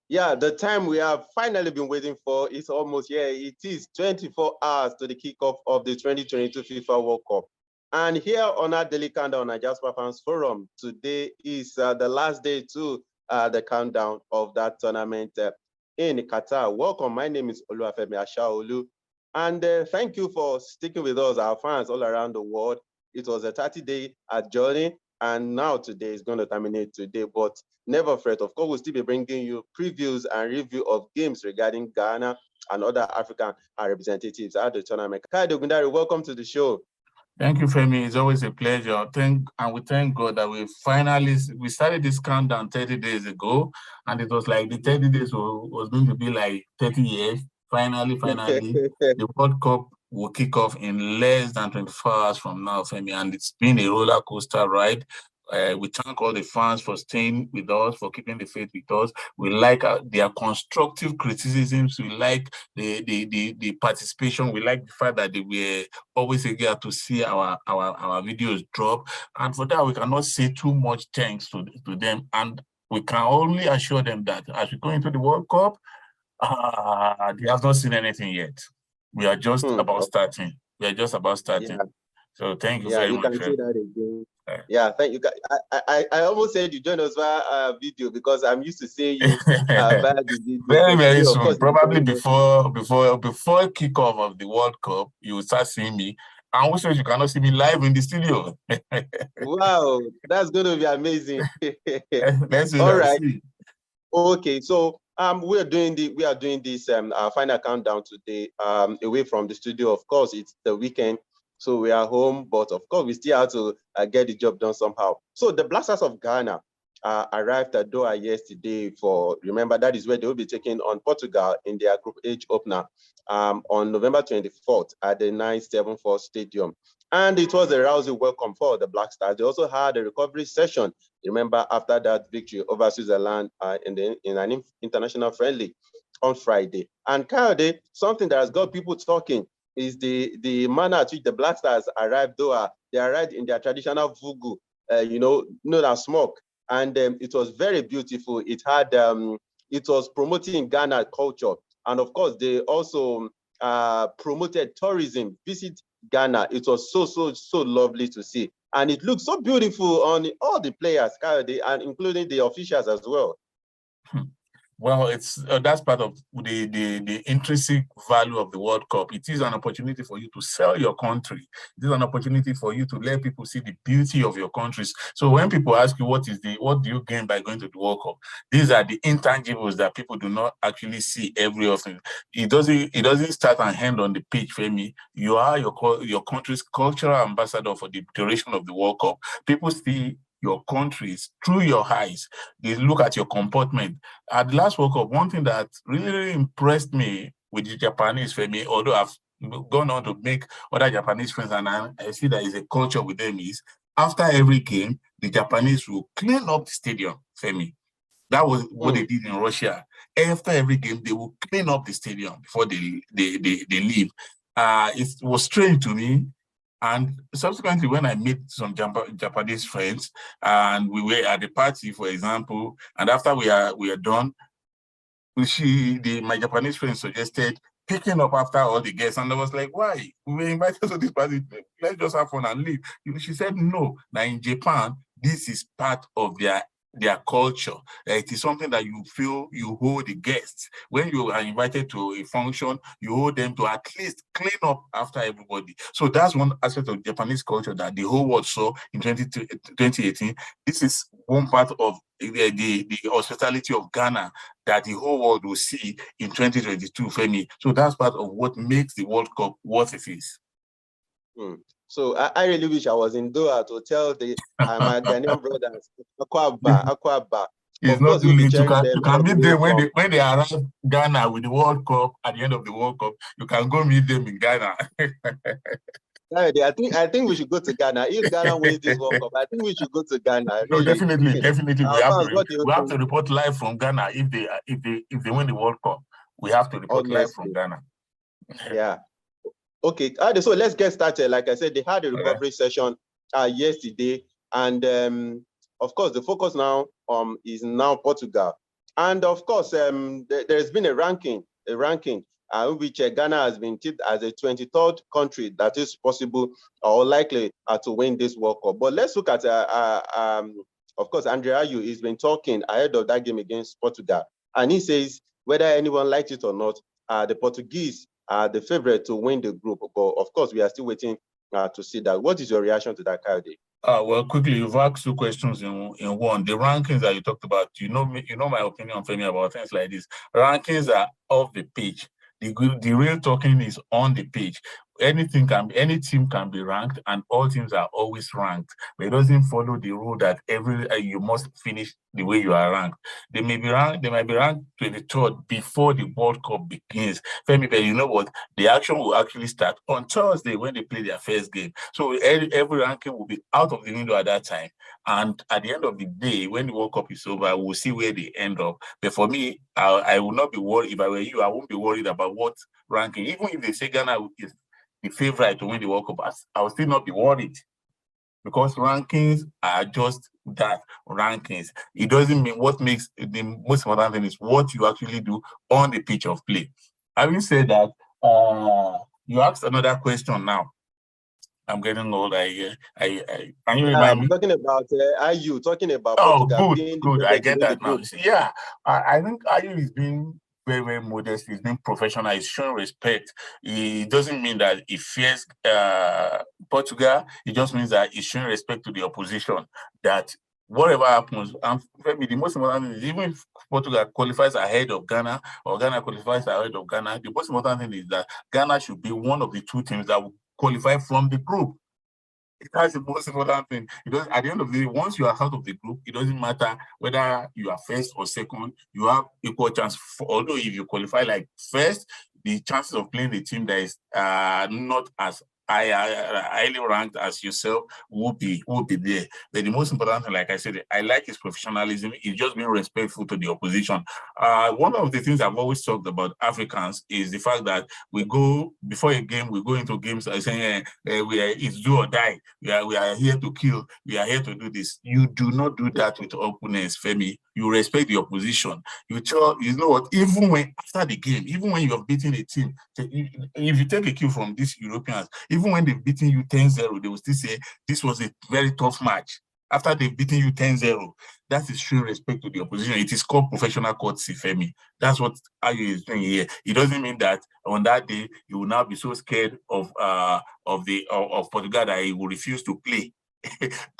Yeah, the time we have finally been waiting for is almost here. It is 24 hours to the kickoff of the 2022 FIFA World Cup. And here on our daily countdown at Jasper Fans Forum, today is the last day to the countdown of that tournament in Qatar. Welcome, my name is Oluwafemi Ashaolu. And thank you for sticking with us, our fans all around the world. It was a 30-day journey, and now today is going to terminate today, but never fret. Of course, we'll still be bringing you previews and review of games regarding Ghana and other African representatives at the tournament. Kayode Ogundare, welcome to the show. Thank you, Femi. It's always a pleasure. We thank God that we started this countdown 30 days ago, and it was like the 30 days was going to be like 30 years. Finally, the World Cup will kick off in less than 24 hours from now, Femi, and it's been a roller coaster ride. We thank all the fans for staying with us, for keeping the faith with us. We like their constructive criticisms. We like the participation. We like the fact that they were always eager to see our videos drop. And for that, we cannot say too much thanks to them. And we can only assure them that as we go into the World Cup, they have not seen anything yet. We are just about starting. We are just about starting. Yeah. So thank you very much. Yeah, you can say that again. Yeah, thank you. I almost said you join us via video because I'm used to seeing you via the video. Very soon, course, probably before kickoff of the World Cup, you will start seeing me. And also, you cannot see me live in the studio. Wow, that's going to be amazing. Let's see. All right. Okay, so we are doing this final countdown today away from the studio. Of course, it's the weekend. So we are home, but of course, we still have to get the job done somehow. So the Blasters of Ghana arrived at Doha yesterday remember, that is where they will be taking on Portugal in their Group H opener on November 24th at the 974 Stadium. And it was a rousing welcome for the Black Stars. They also had a recovery session, remember, after that victory over Switzerland in an international friendly on Friday. And Kayode, something that has got people talking is the manner at which the Black Stars arrived Doha. They arrived in their traditional vugu, known as smoke, and it was very beautiful. It had it was promoting Ghana culture, and of course they also promoted tourism. Visit Ghana. It was so lovely to see, and it looked so beautiful on all the players, and including the officials as well. Well, it's that's part of the intrinsic value of the World Cup. It is an opportunity for you to sell your country. It is an opportunity for you to let people see the beauty of your countries. So when people ask you what do you gain by going to the World Cup, these are the intangibles that people do not actually see every often. It doesn't start and end on the pitch, Femi. You are your country's cultural ambassador for the duration of the World Cup. People see your countries through your eyes. They look at your comportment. At the last World Cup, one thing that really impressed me with the Japanese, Femi, although I've gone on to make other Japanese friends, and I see that is a culture with them, is after every game, the Japanese will clean up the stadium, Femi. That was what they did in Russia. After every game, they will clean up the stadium before they leave. It was strange to me. And subsequently, when I met some Japanese friends, and we were at the party, for example, and after we are done, my Japanese friend suggested picking up after all the guests, and I was like, "Why? We were invited to this party. Let's just have fun and leave." She said, "No. Now in Japan, this is part of their culture. It is something that you feel you hold the guests. When you are invited to a function, you hold them to at least clean up after everybody." So that's one aspect of Japanese culture that the whole world saw in 2018. This is one part of the hospitality of Ghana that the whole world will see in 2022, Femi. So that's part of what makes the World Cup what it is. So I really wish I was in Doha to tell my Ghanaian brothers, Aquaba. It's not too late. You can meet them when they arrive Ghana with the World Cup at the end of the World Cup. You can go meet them in Ghana. I think we should go to Ghana. If Ghana wins this World Cup, I think we should go to Ghana. No, definitely. We have to report live from Ghana if they win the World Cup. We have to report live from Ghana. Yeah. Okay, so let's get started. Like I said, they had a recovery session yesterday, and of course, the focus now is now Portugal, and of course, there's been a ranking in which Ghana has been tipped as a 23rd country that is possible or likely to win this World Cup. But let's look at of course, Andre Ayew has been talking ahead of that game against Portugal, and he says whether anyone likes it or not, the Portuguese are the favorite to win the group. But of course, we are still waiting to see that. What is your reaction to that, Kyle? Well, quickly, you've asked two questions in one. The rankings that you talked about, you know my opinion, Femi, about things like this. Rankings are off the page. The real talking is on the page. Any team can be ranked, and all teams are always ranked. But it doesn't follow the rule that you must finish the way you are ranked. They might be ranked 23rd before the World Cup begins. Femi, but you know what? The action will actually start on Thursday when they play their first game. So every ranking will be out of the window at that time. And at the end of the day, when the World Cup is over, we'll see where they end up. But for me, I will not be worried. If I were you, I won't be worried about what ranking. Even if they say Ghana is the favorite to win the World Cup, I will still not be worried, because rankings are just that, rankings. It doesn't mean what makes the most important thing is what you actually do on the pitch of play. Having said that, you asked another question now. I'm getting old. Can you remind me? Talking about Ayew, talking about Portugal. Good, good. I get that now. Yeah, I think Ayew is being very, very modest. He's being professional. He's showing respect. It doesn't mean that he fears Portugal. It just means that he's showing respect to the opposition. That whatever happens, and maybe the most important thing is, even if Portugal qualifies ahead of Ghana or Ghana qualifies ahead of Ghana, the most important thing is that Ghana should be one of the two teams that will qualify from the group. That's the most important thing. At the end of the day, once you are out of the group, it doesn't matter whether you are first or second. You have equal chance. Although if you qualify like first, the chances of playing a team that is not as highly ranked as yourself will be there. But the most important thing, like I said, I like his professionalism. He's just being respectful to the opposition. One of the things I've always talked about Africans is the fact that we go before a game, we go into games saying it's do or die. We are here to kill. We are here to do this. You do not do that with opponents, Femi. You respect the opposition. You know what? Even when after the game, even when you have beaten a team, if you take a cue from these Europeans, even when they've beaten you 10-0, they will still say this was a very tough match. After they've beaten you 10-0, that is showing respect to the opposition. It is called professional courtesy, Femi. That's what Ayew is doing here. It doesn't mean that on that day you will now be so scared of Portugal that he will refuse to play.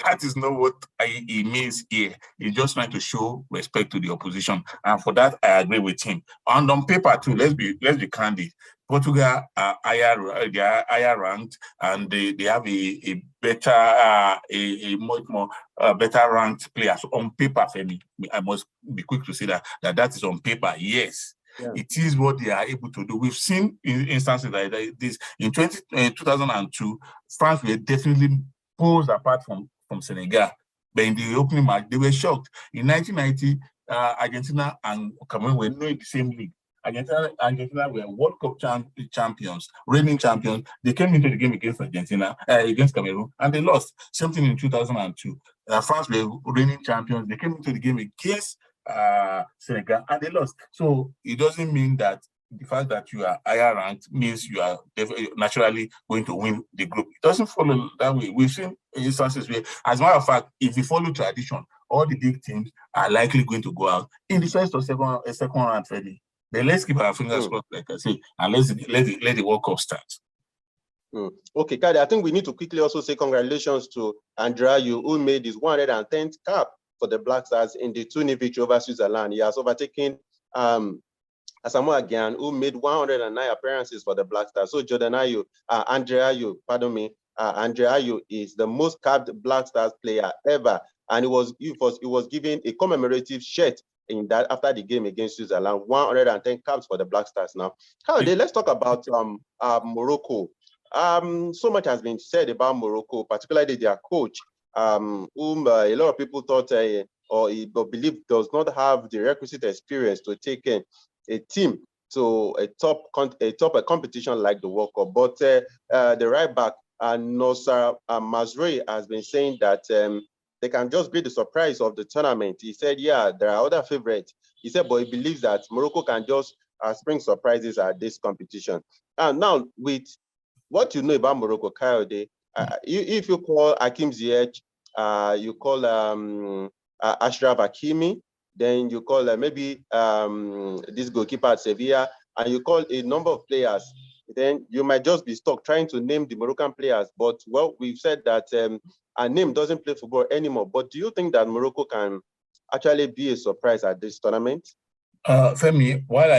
That is not what he means here. He's just trying to show respect to the opposition, and for that I agree with him. And on paper too, let's be candid. Portugal are higher ranked, and they have a better, a much more better ranked players on paper. Femi, I must be quick to say that is on paper. Yes. Yeah. It is what they are able to do. We've seen instances like this in 2002. France were definitely pulls apart from Senegal, but in the opening match they were shocked. In 1990, Argentina and Cameroon were not in the same league. Argentina were World Cup champions, reigning champions. They came into the game against against Cameroon, and they lost. Same thing in 2002. France were reigning champions. They came into the game against Senegal, and they lost. So it doesn't mean that the fact that you are higher ranked means you are naturally going to win the group. It doesn't follow that way. We've seen instances where, as a matter of fact, if you follow tradition, all the big teams are likely going to go out in the first or second round, Freddie. Then let's keep our fingers crossed, like I say, and let the World Cup start. Okay, Kade, I think we need to quickly also say congratulations to Andre Ayew, who made his 110th cap for the Black Stars in the 2-0 victory over Switzerland. He has overtaken Asamoah Gyan, who made 109 appearances for the Black Stars. So Andre Ayew is the most capped Black Stars player ever, and he was given a commemorative shirt in that after the game against Switzerland. 110 caps for the Black Stars. Now, let's talk about Morocco. So much has been said about Morocco, particularly their coach, whom a lot of people thought or believed does not have the requisite experience to take in a team to a top competition like the World Cup. But the right back, Nosar Mazraoui, has been saying that they can just be the surprise of the tournament. He said, yeah, there are other favorites. He said, but he believes that Morocco can just spring surprises at this competition. And now, with what you know about Morocco, Kayode, if you call Hakim Ziyech, you call Ashraf Hakimi, then you call maybe this goalkeeper at Sevilla, and you call a number of players, then you might just be stuck trying to name the Moroccan players. But, well, we've said that our name doesn't play football anymore. But do you think that Morocco can actually be a surprise at this tournament? Femi, while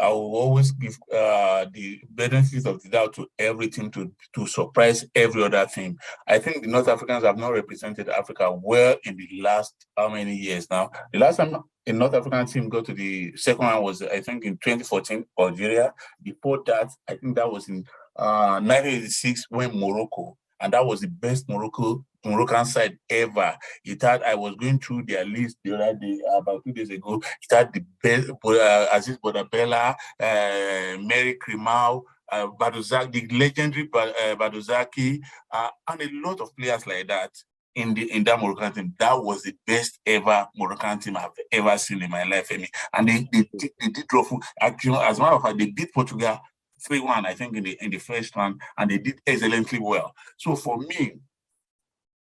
I will always give the benefits of the doubt to every team to surprise every other team, I think the North Africans have not represented Africa well in the last how many years now. The last time a North African team got to the second round was, I think, in 2014, Algeria. Before that, I think that was in 1986 when Morocco, and that was the best Moroccan side ever. I was going through their list the other day, about 2 days ago. It had the best, Aziz Bodabella, Mary Krimau, Baduzaki, the legendary Baduzaki, and a lot of players like that in that Moroccan team. That was the best ever Moroccan team I've ever seen in my life, and they did draw. Actually, as a matter of fact, they beat Portugal 3-1, I think, in the first round, and they did excellently well. So for me,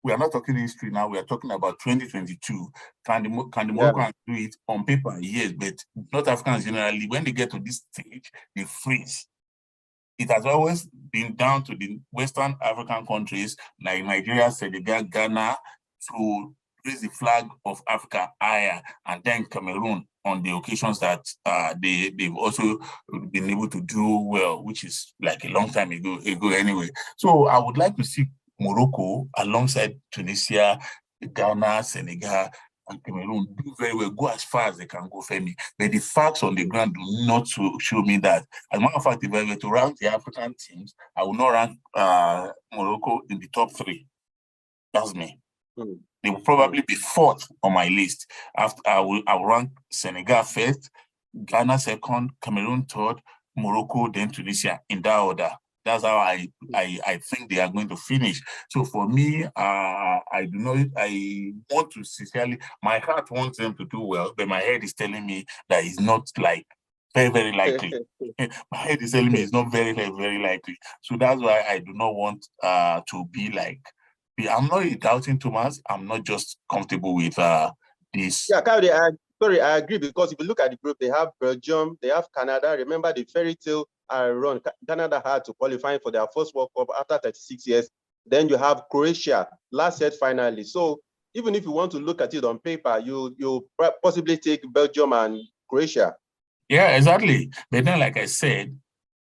we are not talking history now. We are talking about 2022. Can the Moroccans do it on paper? Yes, but North Africans generally, when they get to this stage, they freeze. It has always been down to the Western African countries like Nigeria, Senegal, Ghana to raise the flag of Africa higher, and then Cameroon on the occasions that they've also been able to do well, which is like a long time ago anyway. So I would like to see Morocco alongside Tunisia, Ghana, Senegal, and Cameroon do very well, go as far as they can go, Femi. But the facts on the ground do not show me that. As a matter of fact, if I were to rank the African teams, I would not rank Morocco in the top 3. That's me. They will probably be 4th on my list. After I will rank Senegal 1st, Ghana 2nd, Cameroon 3rd, Morocco, then Tunisia, in that order. That's how I think they are going to finish. So for me, I want to sincerely, my heart wants them to do well, but my head is telling me that it's not like very, very likely. My head is telling me it's not very, very, very likely. So that's why I do not want to be like, I'm not doubting Thomas. I'm not just comfortable with this. Yeah, I agree, because if you look at the group, they have Belgium, they have Canada. Remember the fairy tale run Canada had to qualify for their first World Cup after 36 years. Then you have Croatia, last set finally. So even if you want to look at it on paper, you possibly take Belgium and Croatia. Yeah, exactly. But then, like I said,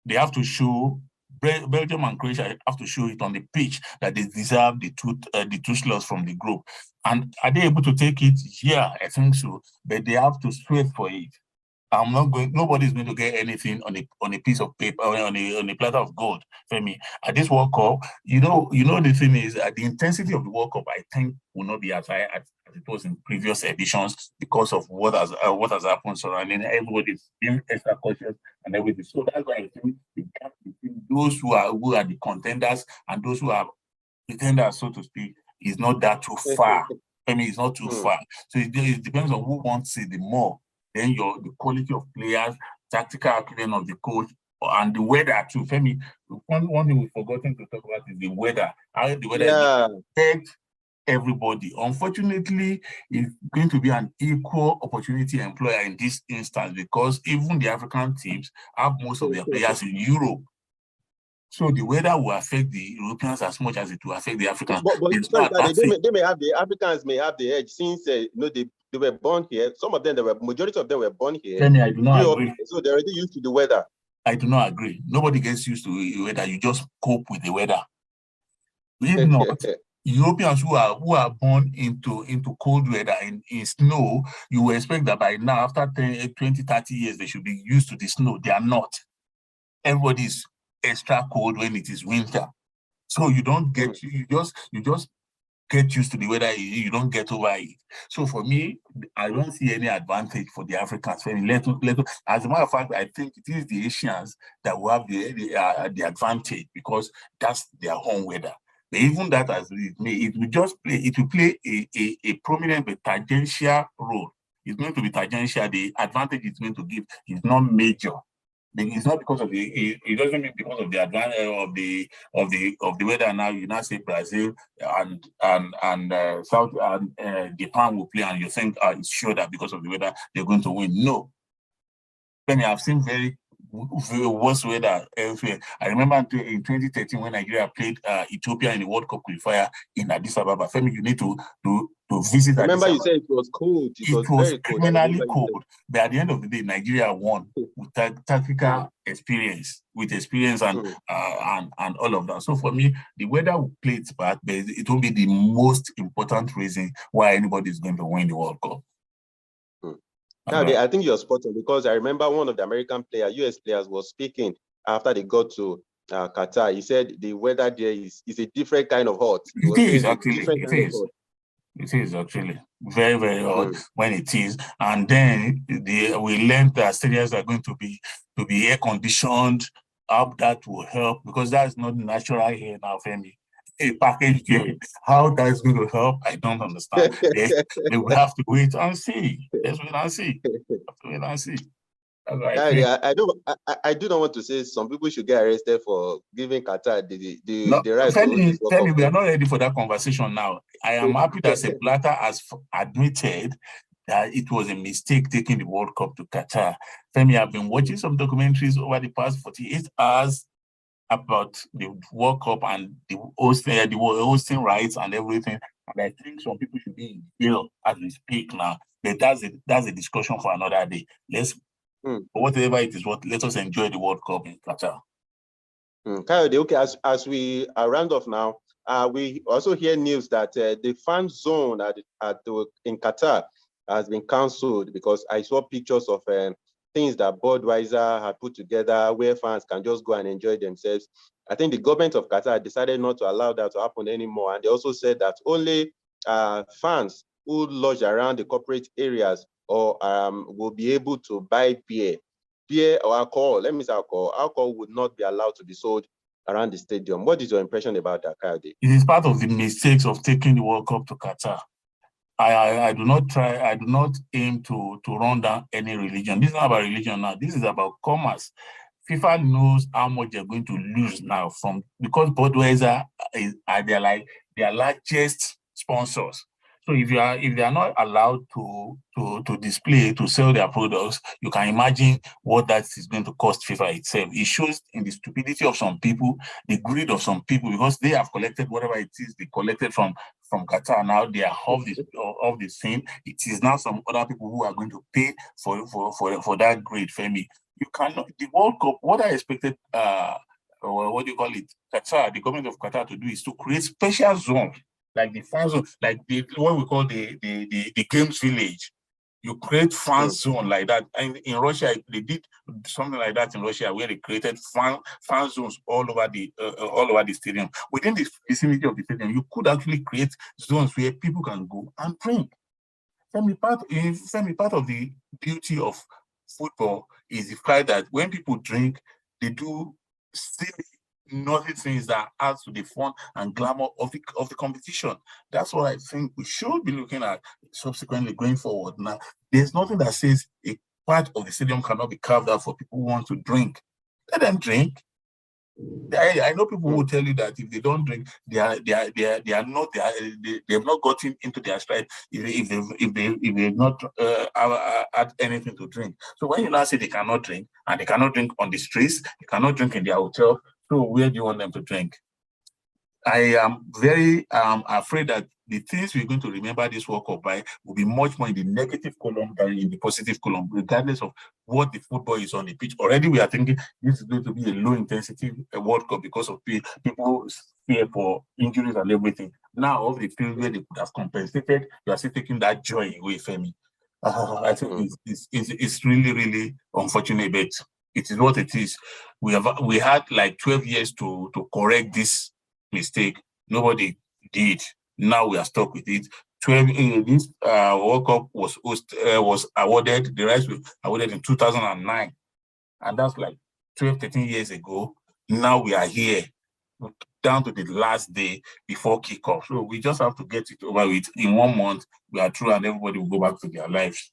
they have to show, Belgium and Croatia have to show it on the pitch that they deserve the two slots from the group. And are they able to take it? Yeah, I think so. But they have to sweat for it. Nobody's going to get anything on a piece of paper, on a platter of gold, Femi. At this World Cup, you know the thing is, the intensity of the World Cup, I think, will not be as high as it was in previous editions because of what has happened surrounding. Everybody's being extra cautious and everything. So that's why I think the gap between those who are the contenders and those who are pretenders, so to speak, is not that too far. Femi, it's not too far. So it depends on who wants it the more. Then the quality of players, tactical acumen of the coach, and the weather too. Femi, one thing we've forgotten to talk about is the weather. How the weather is going to affect everybody. Unfortunately, it's going to be an equal opportunity employer in this instance, because even the African teams have most of their players in Europe. So the weather will affect the Europeans as much as it will affect the Africans. But the Africans may have the edge, since they were born here. Some of them, majority of them were born here. Femi, I do not agree. So they're already used to the weather. I do not agree. Nobody gets used to the weather. You just cope with the weather. If not, Europeans who are born into cold weather, in snow, you will expect that by now, after 10, 20, 30 years, they should be used to the snow. They are not. Everybody is extra cold when it is winter. So you don't get, you just get used to the weather, you don't get over it. So for me, I don't see any advantage for the Africans. As a matter of fact, I think it is the Asians that will have the advantage because that's their home weather. But even that, as it may, it will play a prominent but tangential role. It's going to be tangential. The advantage it's going to give is not major. It's not because of it doesn't mean because of the advantage of the weather. Now you now say Brazil and South and Japan will play, and you think it's sure that because of the weather they're going to win. No, Penny, I've seen very worse weather elsewhere. I remember in 2013 when Nigeria played Ethiopia in the World Cup qualifier in Addis Ababa. Femi, you need to visit. Remember, you said it was cold. It was very cold. Criminally cold. But at the end of the day, Nigeria won with tactical experience, and all of that. So for me, the weather will play its part, but it won't be the most important reason why anybody is going to win the World Cup. Now, I think you're spot on, because I remember one of the American players, US players, was speaking after they got to Qatar. He said the weather there is a different kind of hot. It is actually very, very hot when it is. And then we learned that stadiums are going to be air conditioned. How that will help, because that's not natural here now, Femi. A package game. How that's going to help, I don't understand. They will have to wait and see. Let's wait and see. I do not want to say some people should get arrested for giving Qatar the right to hold this. We are not ready for that conversation now. I am happy that Sepp Blatter has admitted that it was a mistake taking the World Cup to Qatar. Femi, I've been watching some documentaries over the past 48 hours about the World Cup and the hosting rights and everything. And I think some people should be in jail as we speak now. But that's a discussion for another day. Whatever it is, let us enjoy the World Cup in Qatar. Okay, as we round off now, we also hear news that the fan zone in Qatar has been cancelled, because I saw pictures of things that Budweiser had put together where fans can just go and enjoy themselves. I think the government of Qatar decided not to allow that to happen anymore. And they also said that only fans who lodge around the corporate areas or will be able to buy beer or alcohol. Let me say alcohol. Alcohol would not be allowed to be sold around the stadium. What is your impression about that, Kayode? It is part of the mistakes of taking the World Cup to Qatar. I do not aim to run down any religion. This is not about religion now. This is about commerce. FIFA knows how much they're going to lose now because Budweiser are their largest sponsors. So if they are not allowed to display, to sell their products, you can imagine what that is going to cost FIFA itself. It shows in the stupidity of some people, the greed of some people, because they have collected whatever it is they collected from Qatar. Now they are off the scene. It is now some other people who are going to pay for that greed, Femi. You cannot. The World Cup, what I expected, what do you call it, Qatar, the government of Qatar to do is to create special zones, like the fan zone, like what we call the games village. You create fan zone like that. And in Russia, they did something like that in Russia, where they created fan zones all over the stadium. Within the vicinity of the stadium, you could actually create zones where people can go and drink. Part of the beauty of football is the fact that when people drink, they do nothing things that adds to the fun and glamour of the competition. That's what I think we should be looking at subsequently going forward. Now, there's nothing that says a part of the stadium cannot be carved out for people who want to drink. Let them drink. I know people will tell you that if they don't drink, they have not gotten into their stride if they've not had anything to drink. So when you now say they cannot drink, and they cannot drink on the streets, they cannot drink in their hotel, so where do you want them to drink? I am very afraid that the things we're going to remember this World Cup by will be much more in the negative column than in the positive column, regardless of what the football is on the pitch. Already we are thinking this is going to be a low-intensity World Cup because of people's fear for injuries and everything. Now, of the field where they could have compensated, you are still taking that joy away from me. I think it's really, really unfortunate, but it is what it is. We had like 12 years to correct this mistake. Nobody did. Now we are stuck with it. 12 this World Cup was awarded, the rights were awarded in 2009, and that's like 12, 13 years ago. Now we are here, down to the last day before kickoff. So we just have to get it over with. In 1 month, we are through, and everybody will go back to their lives.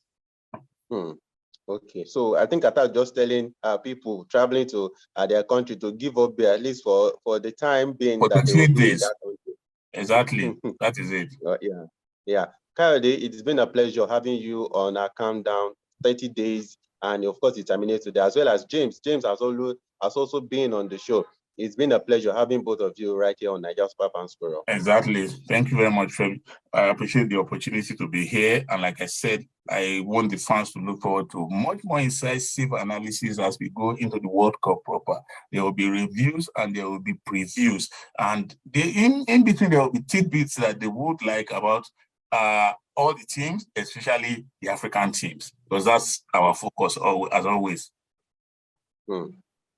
Okay, so I think Qatar just telling people traveling to their country to give up there, at least for the time being, for that they will be in days. that country. Exactly, that is it. Yeah. Kayode, it's been a pleasure having you on our countdown 30 days, and of course it terminates today, as well as James. James has also been on the show. It's been a pleasure having both of you right here on Nigeria's Papa and Squirrel. Exactly. Thank you very much, Fred. I appreciate the opportunity to be here. And like I said, I want the fans to look forward to much more incisive analysis as we go into the World Cup proper. There will be reviews and there will be previews. And in between, there will be tidbits that they would like about all the teams, especially the African teams, because that's our focus as always.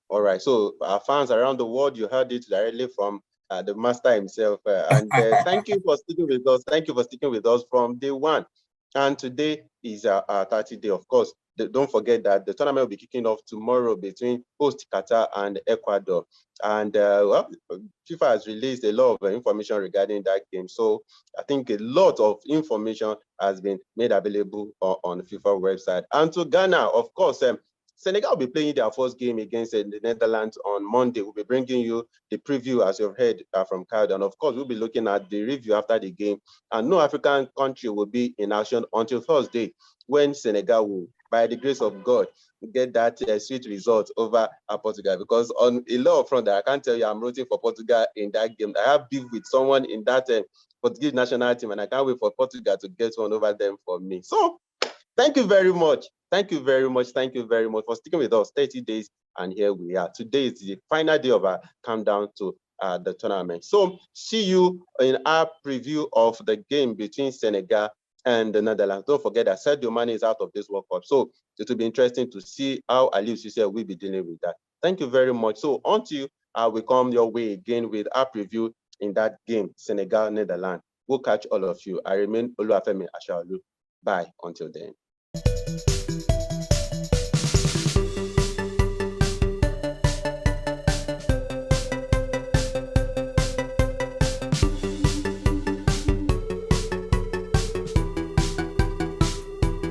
All right, so our fans around the world, you heard it directly from the master himself. And thank you for sticking with us. Thank you for sticking with us from day one. And today is our 30th day. Of course, don't forget that the tournament will be kicking off tomorrow between host Qatar and Ecuador. And well, FIFA has released a lot of information regarding that game. So I think a lot of information has been made available on the FIFA website. And to Ghana, of course, Senegal will be playing their first game against the Netherlands on Monday. We'll be bringing you the preview, as you've heard from Kyle. And of course, we'll be looking at the review after the game. And no African country will be in action until Thursday, when Senegal will, by the grace of God, get that sweet result over Portugal. Because on a lot of front, I can't tell you I'm rooting for Portugal in that game. I have beef with someone in that Portuguese national team, and I can't wait for Portugal to get one over them for me. So, thank you very much. Thank you very much. Thank you very much for sticking with us 30 days. And here we are. Today is the final day of our countdown to the tournament. So see you in our preview of the game between Senegal and the Netherlands. Don't forget that Sadio Mane is out of this World Cup. So it will be interesting to see how Aliou Cisse will be dealing with that. Thank you very much. So until we come your way again with our preview in that game, Senegal, Netherlands. We'll catch all of you. I remain Oluwafemi Ashaolu. Bye until then.